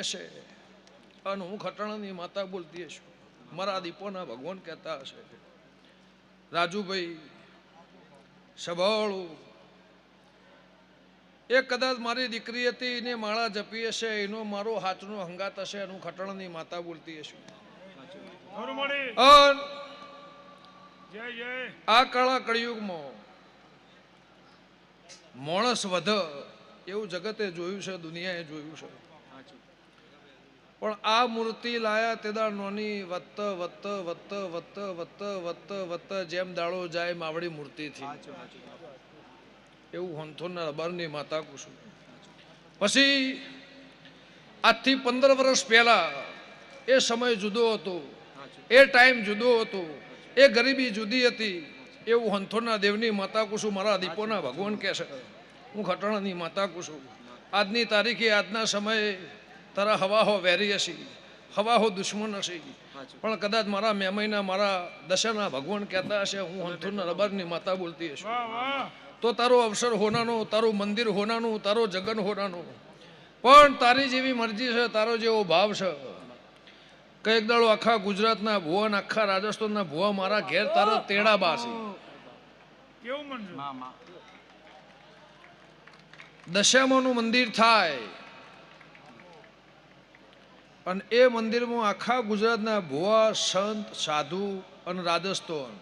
હશે અને હું ખટાણાની માતા બોલતી હશું. મારા દીપોના ભગવાન કહેતા હશે રાજુભાઈ સભાળું એ કદાચ મારી દીકરી હતી એને માળા જપી હશે, એનો મારો હાથનો હંગાત હશે, એનું ખટાણાની માતા બોલતી હશું. આ કાળા કળિયુગમાં માણસ વધ એવું જગતે જોયું છે, દુનિયાએ જોયું છે. પણ આ મૂર્તિ લાયા તેદાર નોની વત્ત વત્ત વત્ત વત્ત વત્ત વત્ત વત્ત જેમ દાડો જાય માવડી મૂર્તિ થી એવું હંથોના રબારની માતા કુશું. પછી આજથી 15 વર્ષ પહેલા એ સમય જુદો હતો, એ ટાઈમ જુદો હતો, એ ગરીબી જુદી હતી. એવું હંથોના દેવની માતા કુશું મારા દીપોના ભગવાન કહે છે. હું ખટાણાની માતા કુશું. આજની તારીખે આજના સમયે તારા હવાહો વેરી હશી, હવાહો દુશ્મન હશી, પણ કદાચ મારા મેમઈના મારા દશાના ભગવાન કહેતા હશે હું હંથોના રબારની માતા બોલતી હશું. તો તારો અવસર હોનાનો, તારું મંદિર હોનાનું, તારો જગન હોનાનું. પણ તારી જેવી મરજી છે, તારો જેવો ભાવ છે. કઈક દાડો આખા ગુજરાતના ભુવન, આખા રાજસ્થાનના ભુવા મારા ઘેર તારા તેડા બાસી દશામાનું મંદિર થાય અને એ મંદિરમાં આખા ગુજરાતના ભુવા, સંત, સાધુ અને રાજસ્થાન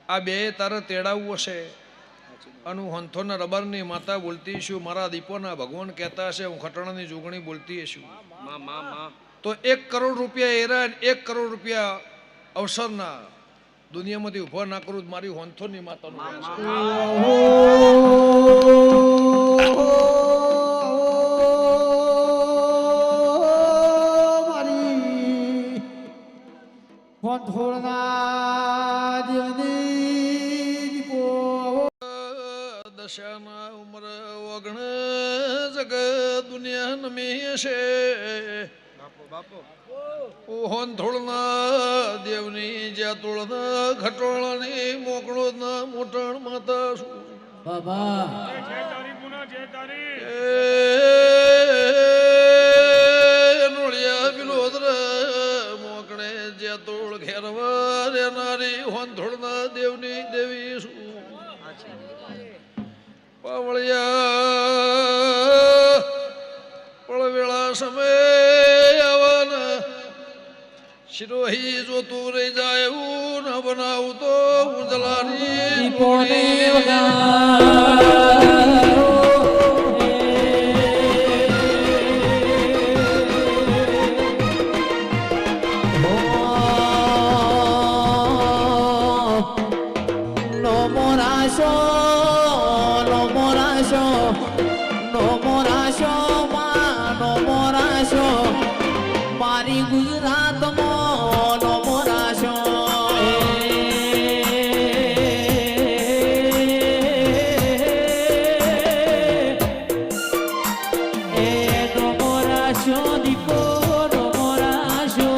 આ બે તારે તેડાવું હશે. અને હું હંથોના રબારની માતા બોલતી છું, મારા દીપોના ભગવાન કહેતા હશે હું ખટાણાની જોગણી બોલતી છું. તો 1 કરોડ રૂપિયા એરા, 1 કરોડ રૂપિયા અવસરના દુનિયામાંથી ઉભા ના કરું મારી હંથોની માતાનું દશાના ઉમર ઓગણ જગ દુનિયા નમી હશે. હોનથોળના દેવની જ્યાં તોળના ખટોળાની મોકળો ના મોટણ માતા શું નોળિયા બિલોદર મોકળે જ્યાં તોળ ઘેરવા રેનારી હોનથોળના દેવની દેવી શું પાવળિયા પળવેળા સમય આવવાના શિરોહી જોતું રહી જાય એવું ન બનાવું તો ઉજલાની મારી ગુજરાતમાં નો મોરાશો નો મોરાશો દીપો નો મોરાશો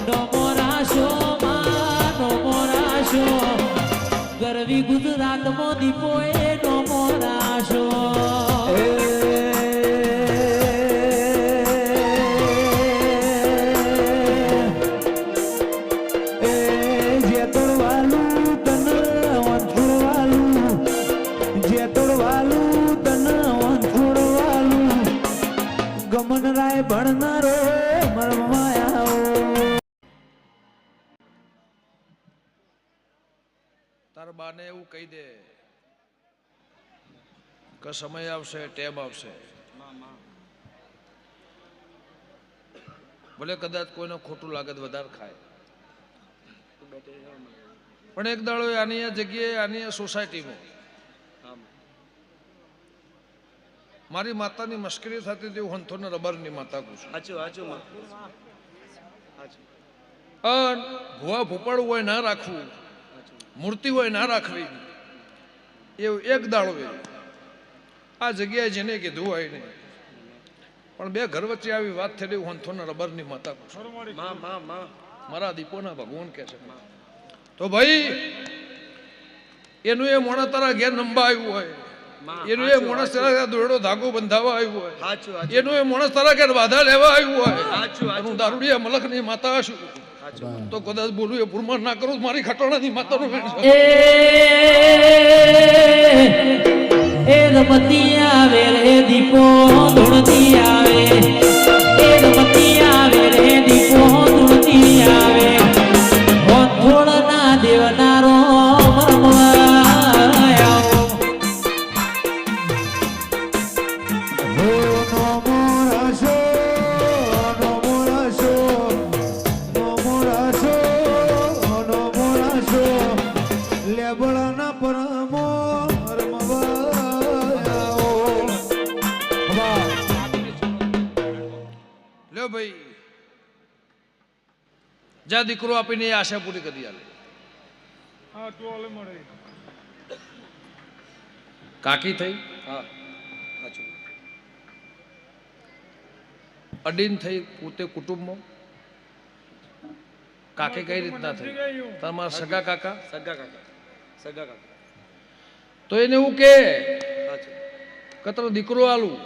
નો મોરાશો માં નો મોરાશો ગરવી ગુજરાતમાં દીપો એ નો મોરાશો ભણનારો તાર બાને એવું કહી દે કે સમય આવશે, ટેમ આવશે. ભલે કદાચ કોઈને ખોટું લાગે વધારે ખાય, પણ એક દાડો આની આ જગ્યાએ, આની આ સોસાયટીમાં મારી માતાની મશ્કરી થતી હતી. હું હંથોના રબારની માતા કહું છું. ભુવા ભૂપાડું હોય ના રાખવું, મૂર્તિ હોય ના રાખવી, એવું એક દાડો આ જગ્યાએ જેને કીધું હોય ને, પણ બે ઘર વચ્ચે આવી વાત થઈ. હું હંથોના રબારની માતા કહું છું. મારા દીપોના ભગવાન કહે છે. તો ભાઈ એનું એ મોણા તારા ઘેર નંબા આવ્યું હોય એનું એ માણસ તારા દોરડો ધાગો બંધાવા આવ્યું હોય, સાચું એનું એ માણસ તારા ઘેર બાધા લેવા આવ્યું હોય, સાચું હું દારૂડિયા મલકની માતા છું તો કદાચ બોલું એ ભૂલમાં ના કરું તો મારી ખટોણાની માતાનું વેણ છે. એ રમતી આવે રે દીપો ધૂળતી આવે, એ રમતી આવે રે દીપો ધૂળતી આવે, ધોળના દેવનારો લ્યો ભાઈ, જ્યાં દીકરો આપીને એ આશા પૂરી કરી આલે. કાકી થઈ, અડીન થઈ પોતે કુટુંબમાં. કાકી કઈ રીતના થઈ? તમારા સગા કાકા તો એને એવું કે તને દીકરો આલું,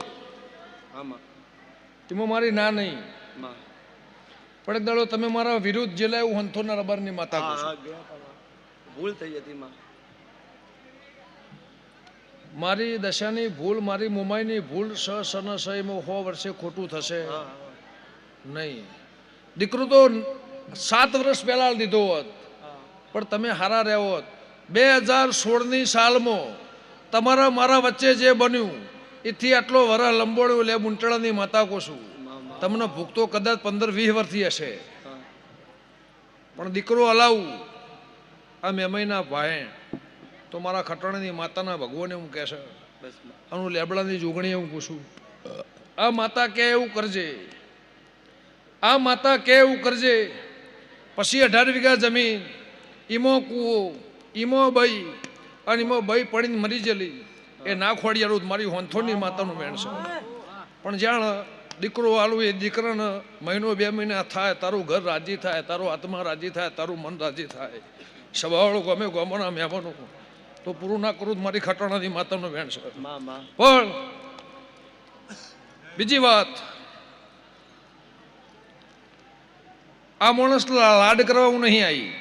એમાં મારી ના નહીં, પણ એક દાડો તમે મારા વિરુદ્ધ જેલા એવું હંથોના રબરની માતા કહો છો. ભૂલ થઈ હતી મારી દશાની ભૂલ, મારી મુંબઈની ભૂલ સન એમાં 100 વર્ષે ખોટું થશે નહીં. દીકરો તો 7 વર્ષ પહેલા દીધો હોત, પણ તમે હારા રહ્યો હોત. 2016ની સાલમાં તમારા મારા વચ્ચે જે બન્યું એથી આટલો વરહ લંબોળ્યો લે મુંટળાની માતા કોશું. તમને ભૂખ તો કદાચ 15-20 વર્ષથી હશે, પણ દીકરો હલાવું આ મેમઈના ભાઈ તો મારા ખટણાની માતાના ભગવાને હું કહેશે, આનું લેબડાની જોગણી હું પૂછું. આ માતા કે એવું કરજે, આ માતા કે એવું કરજે. પછી 18 વીઘા જમીન, ઈમો કૂવો, ઈમો બઈ, અને ઈમો બઈ પડીને મરી ગયેલી. એ ના ખોડિયારું મારી હોંથોની માતાનું વેણ છે. પણ જાણ દીકરો આલું એ દીકરાને 1-2 મહિના થાય, તારું ઘર રાજી થાય, તારો આત્મા રાજી થાય, તારું મન રાજી થાય. સવાળો ગમે ગમોના મહેમાનો તો પૂરું ના કરું મારી ખટોણાની માતાનું વેણ છે. પણ બીજી વાત, આ માણસ લાડ કરવા હું નહીં આવી.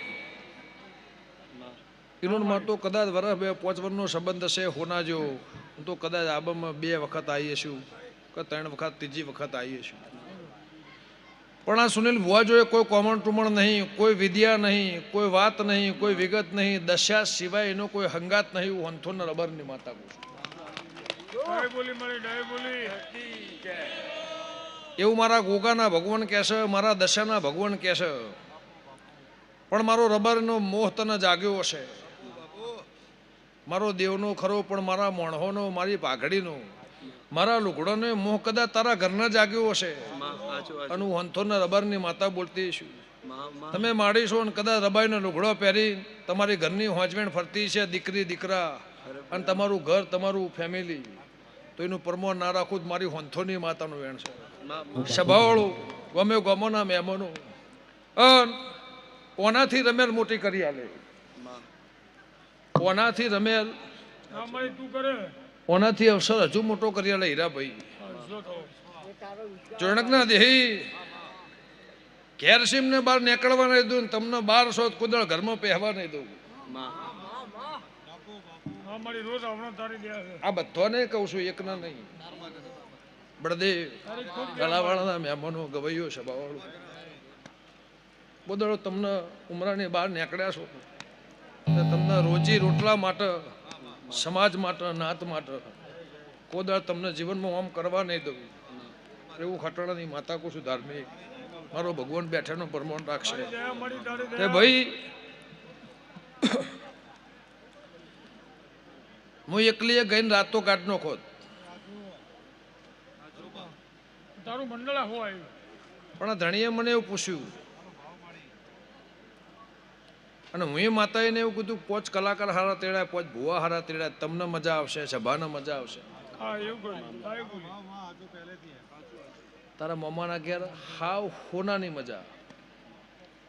એનો તો કદાચ વર્ષ 2-5 વર્ષનો સંબંધ હશે હોના જો, હું તો કદાચ આબામાં 2 વખત આવીએ છું કે 3 વખત, ત્રીજી વખત આવીએ છું. પણ આ સુનિલ ભુવા જોએ કોઈ કોમણ ટુમણ નહીં, કોઈ વિદ્યા નહીં, કોઈ વાત નહીં, કોઈ વિગત નહીં, દશા સિવાય એનો કોઈ હંગાત નહીં. હું હંથોના રબરની માતા કહું છું. એવું મારા ગોગાના ભગવાન કહેશે, મારા દશાના ભગવાન કહેશે. પણ મારો રબરનો મોહ તને જાગ્યો હશે, મારો દેવનો ખરો, પણ મારા મોણહોનો, મારી પાઘડીનો, મારા લુગડોનો મોહ કદાચ તારા ઘરના જાગ્યો હશે. અને હું હંથોના રબરની માતા બોલતી છું. તમે માડીશો ને કદાચ રબાઈનો લુગડો પહેરી તમારી ઘરની હોંચવેણ ફરતી છે દીકરી દીકરા, અને તમારું ઘર, તમારું ફેમિલી, તો એનું પરમોણ ના રાખું મારી હોંથોની માતાનું વેણ છે. સભાવાળું ગમે ગમોના મહેમાનો ઓનાથી રમેલ મોટી કરી આલે, ઓનાથી રમેલ, ઓનાથી અવસર હજુ મોટો કરી આલે. હીરાભાઈ ચોણકના દેહી ઘેર સીમને બહાર નીકળવા નહીં દઉં, તમને 1200 કુદળ ઘરમાં પહેવા નહીં દઉં. આ બધાને કહું છું, એકના નહીં. બળદેવ ગલાવાળાના મહેમાનો, ગવૈયો, સભાવાળું, બોદળો તમને ઉમરાની બહાર નીકળ્યા છો, તમને રોજી રોટલા માટે, સમાજ માટે, નાત માટે કોદાળ તમને જીવનમાં આમ કરવા નહીં દઉં. એવું ખટણાની માતા કહું છું. ધાર્મિક મારો ભગવાન બેઠાનો પરમાણ રાખશે. તે ભાઈ હું એકલી ગઈને રાતો કાઢ નો ખોદ, પણ ધણીએ મને એવું પૂછ્યું, અને હું એ માતાએ એવું કીધું 5 કલાકાર હારા તેડ્યા, 5 ભુવા હારા તેડ્યા, તમને મજા આવશે, સભાને મજા આવશે. તારા મમ્માના ઘેર હાવ હોનાની મજા,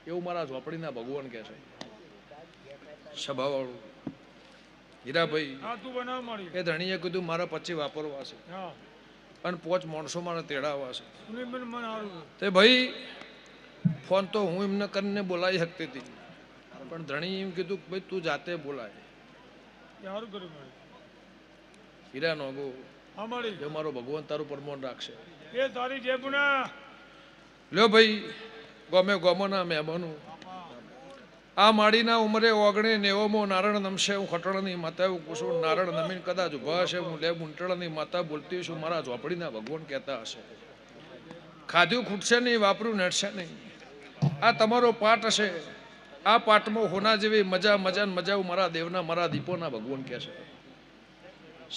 એવું મારા ઝોપડીના ભગવાન કહે છે. સભાવાળું હીરાભાઈ હા તું બનાવ મારી એ ધણીએ કીધું મારા 25 વાપરવા છે હા અને 5 માણસો મારે તેડાવવા છે સુનિલબેન મને સારું તે ભાઈ ફોન તો હું એમને કરીને બોલાવી શકતી હતી પણ ધણી એમ કીધું કે ભાઈ તું જાતે બોલાય સારું કર્યું મારી હીરા નોગો હા મારી જો મારો ભગવાન તારું પરમોણ રાખશે એ તારી જય પુના લ્યો ભાઈ ગમે ગમોના મહેમાનો આ માડીના ઉંમરે 1990 નારણ નમશે હું ખટણની માતા એવું કુશું નારણ નમીન કદાચ ઉભા હશે હું લે મુંટળની માતા બોલતી છું મારા ઝોપડીના ભગવાન કહેતા હશે ખાધું ખૂટશે નહીં વાપરું નડશે નહીં આ તમારો પાઠ હશે આ પાઠમાં હોના જેવી મજા મજા મજા મારા દેવના મારા દીપોના ભગવાન કહે છે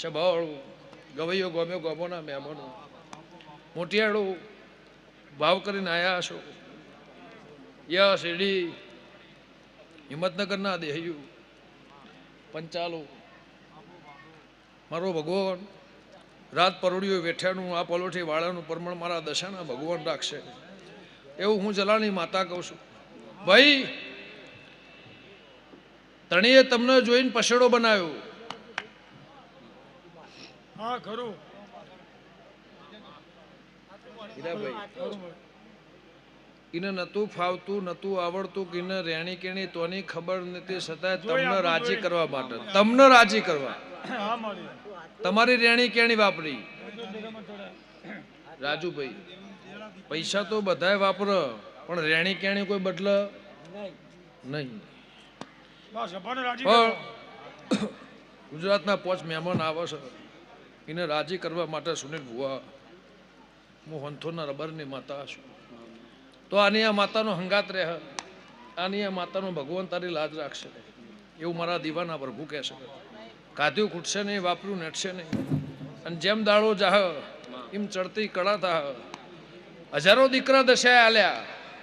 સભાળું ગવૈયો ગમ્યો ગમોના મહેમાનો મોટિયાળું ભાવ કરીને આવ્યા છો યસ એડી હિંમતનગરના દેહયું પંચાલો મારો ભગવાન રાત પરોડિયું વેઠ્યાનું આ પલોઠી વાળાનું પરમણ મારા દશાના ભગવાન રાખશે એવું હું જલાની માતા કહું છું ભાઈ ધણીએ તમને જોઈને પછેડો બનાવ્યો હા ખરું હીરાભાઈ ખરું મારી. એને નતું ફાવતું નતું આવડતું કે એને રેણી કેણી તોની ખબર નથી છતાં જોઈ તમને આપણું રાજી જોઈ. કરવા માટે તમને રાજી કરવા હા મારી તમારી રેણી કેણી વાપરી એટલે ભેગામાં થોડા રાજુભાઈ પૈસા તો બધાય વાપર પણ રેણી કેણી કોઈ બદલ નહીં બસ સભાને રાજી પણ કરો. ગુજરાતના 5 મહેમાન આવે છે એને રાજી કરવા માટે સુનિલ ભુવા હું હંથોના રબરની માતા છું તો આની આ માતાનો હંગાત રહે આની આ માતાનો ભગવાન તારી લાજ રાખશે એવું મારા દીવાના પ્રભુ કહે છે કાધ્યું ખૂટશે નહીં વાપર્યું નેટશે નહીં અને જેમ દાડો જાહ એમ ચડતી કળા થાહ હજારો દીકરા દશાએ આલ્યા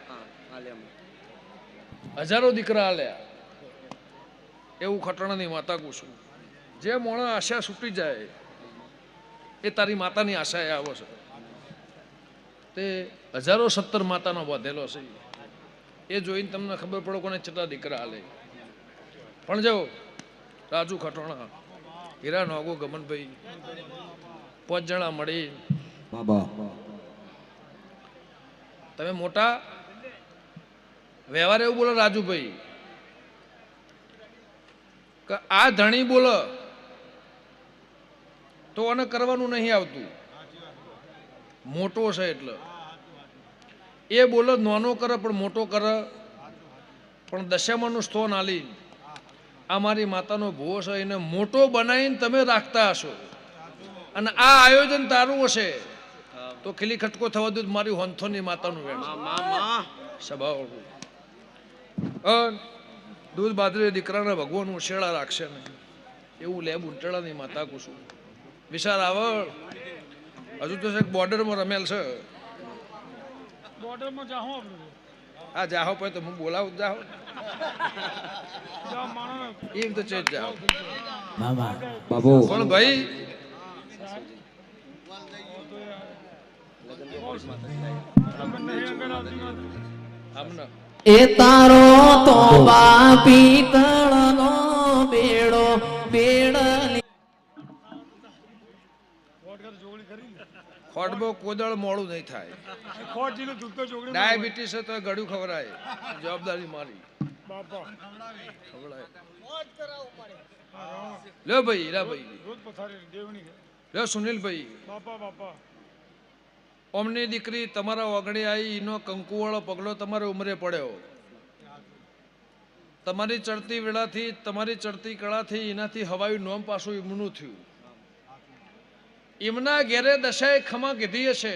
હા આલ્યા હજારો દીકરા આલ્યા એવું ખટણાની માતા કહું છું જે મોણા આશા છૂટી જાય એ તારી માતાની આશાએ આવો છે તે 1017 માતાનો બાંધેલો છે એ જોઈને તમને ખબર પડે કોને કેટલા દીકરા હાલે પણ જો રાજુ ખટોણા હીરા નોગો ગમનભાઈ 5 જણા મળી તમે મોટા વ્યવહાર એવું બોલો રાજુભાઈ કે આ ધણી બોલો તો આને કરવાનું નહીં આવતું મોટો છે એટલે એ બોલો નાનો કરે પણ મોટો કરે પણ દશામાનું સ્થાન આલી આ મારી માતાનો ભૂવો છે એને મોટો બનાવીને તમે રાખતા હશો અને આ આયોજન તારું હશે તો ખીલી ખટકો થવા દઉં મારી હોંથોની માતાનું વેણ છે. માં સ્વભાવ દૂધ બાદરી દીકરાના ભગવાન ઉછેળા રાખશે નહીં એવું લેબ ઉંટળાની માતા કુશું વિશાળ આવડ હજુ તો એક બોર્ડરમાં રમેલ છે બોર્ડરમાં જાહો આપણે આ જાહો પછી તો હું બોલાવું જ જાહો જા માણસ એમ તો ચેત જાહો મામા પણ ભાઈ આમને એ તારો તો પિત્તળનો બેડો બેડલી ખોટ કર જોગણી કરી ને ખોટબો કોદળ મોડું નહીં થાય ખોટ જીનું દૂધ તો જોગણી ડાયાબિટીસ છે તો ગળ્યું ખવડાય જવાબદારી મારી બાપા ખવડાય હા લ્યો ભાઈ હીરાભાઈ રોજ પથારી દેવણી લ્યો સુનિલભાઈ બાપા બાપા ઓમની દીકરી તમારા ઓગણે આવી એનો કંકુવાળો પગલો તમારે ઉમરે પડ્યો તમારી ચડતી વેળાથી તમારી ચડતી કળાથી એનાથી હવાયું નોમ પાછું એમનું થયું એમના ઘેરે દશાએ ખમા કીધી હશે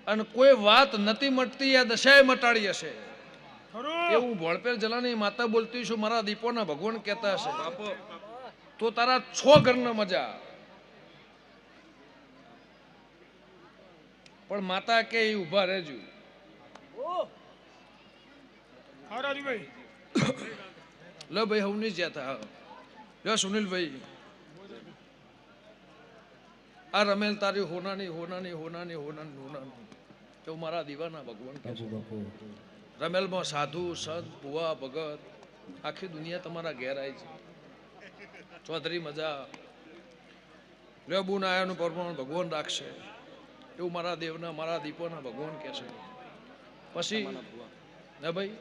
અને કોઈ વાત નથી મટતી આ દશાએ મટાડી હશે ખરું એવું ભોળપેર જલાની માતા બોલતી છું મારા દીપોના ભગવાન કહેતા હશે બાપો તો તારા 6 ઘરના મજા પણ માતા કે ઈ ઊભા રહેજો હા રાજુભાઈ લો ભાઈ હવની જ્યાં થા લો સુનિલભાઈ આ રમેલ તારી હોનાની હોનાની હોનાની હોનાની હોનાની તો મારા દીવાના ભગવાન કહે છે રમેલમાં સાધુ સંત ભુવા ભગત આખી દુનિયા તમારા ઘેર આવી છે ચૌધરી મજા લેબુના આયાનું પરમાણ ભગવાન રાખશે એવું મારા દેવના મારા દીપોના ભગવાન કહે છે. પછી ના ભાઈ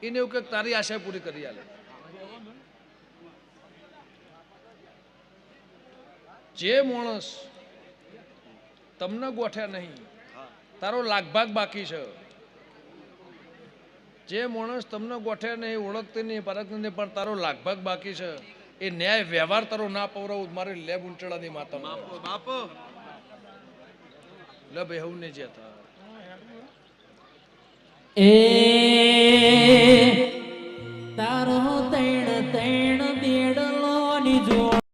એને એવું કે તારી આશા પૂરી કરી આલે. જે માણસ તમને ગોઠ્યા નહીં તારો લાગભાગ બાકી છે. જે માણસ તમને ગોઠ્યા નહીં ઓળખતી નહીં પરખતી નહીં પણ તારો લાગભાગ બાકી છે એ ન્યાય વ્યવહાર તારો ના પવરાવું મારી લેબ ઉંચળાની માતા બાપો લે ભાઈ હું ને જે હતા એ